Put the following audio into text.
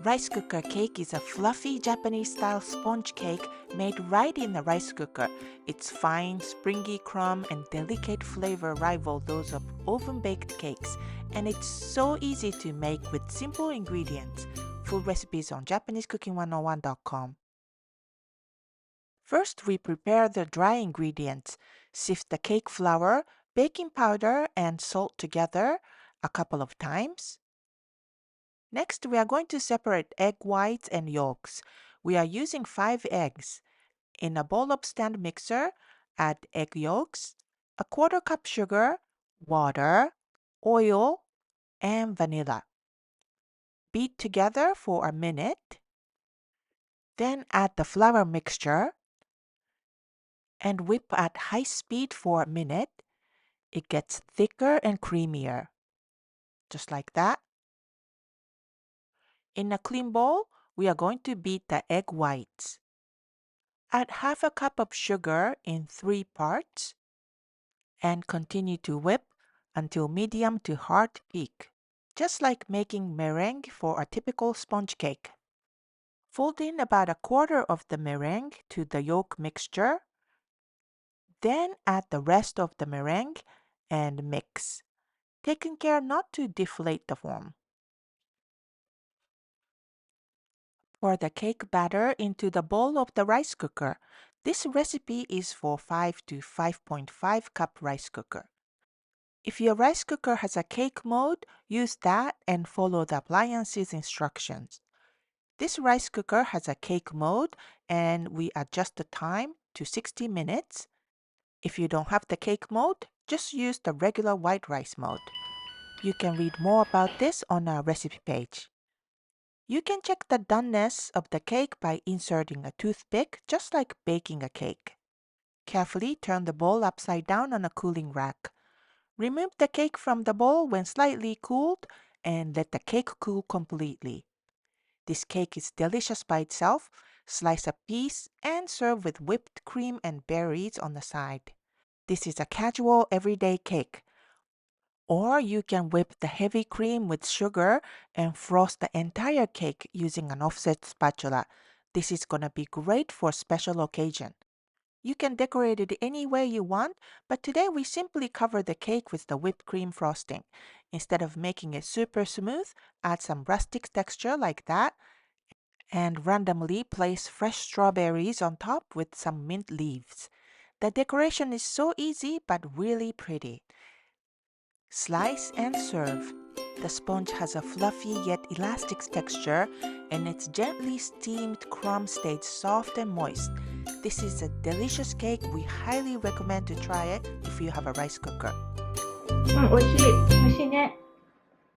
Rice cooker cake is a fluffy Japanese-style sponge cake made right in the rice cooker. Its fine, springy crumb and delicate flavor rival those of oven-baked cakes, and it's so easy to make with simple ingredients. Full recipes on JapaneseCooking101.com. First, we prepare the dry ingredients. Sift the cake flour, baking powder, and salt together a couple of times. Next, we are going to separate egg whites and yolks. We are using 5 eggs. In a bowl of stand mixer, add egg yolks, a quarter cup sugar, water, oil, and vanilla. Beat together for a minute. Then add the flour mixture and whip at high speed for a minute. It gets thicker and creamier. Just like that. In a clean bowl, we are going to beat the egg whites. Add half a cup of sugar in 3 parts and continue to whip until medium to hard peak, just like making meringue for a typical sponge cake. Fold in about a quarter of the meringue to the yolk mixture. Then add the rest of the meringue and mix, taking care not to deflate the form. Pour the cake batter into the bowl of the rice cooker. This recipe is for 5 to 5.5 cup rice cooker. If your rice cooker has a cake mode, use that and follow the appliance's instructions. This rice cooker has a cake mode and we adjust the time to 60 minutes. If you don't have the cake mode, just use the regular white rice mode. You can read more about this on our recipe page. You can check the doneness of the cake by inserting a toothpick, just like baking a cake. Carefully turn the bowl upside down on a cooling rack. Remove the cake from the bowl when slightly cooled and let the cake cool completely. This cake is delicious by itself. Slice a piece and serve with whipped cream and berries on the side. This is a casual everyday cake. Or you can whip the heavy cream with sugar and frost the entire cake using an offset spatula. This is gonna be great for special occasion. You can decorate it any way you want, but today we simply cover the cake with the whipped cream frosting. Instead of making it super smooth, add some rustic texture like that and randomly place fresh strawberries on top with some mint leaves. The decoration is so easy but really pretty. Slice and serve. The sponge has a fluffy yet elastic texture and its gently steamed crumb stays soft and moist. This is a delicious cake. We highly recommend to try it if you have a rice cooker. 美味しい。美味しいね。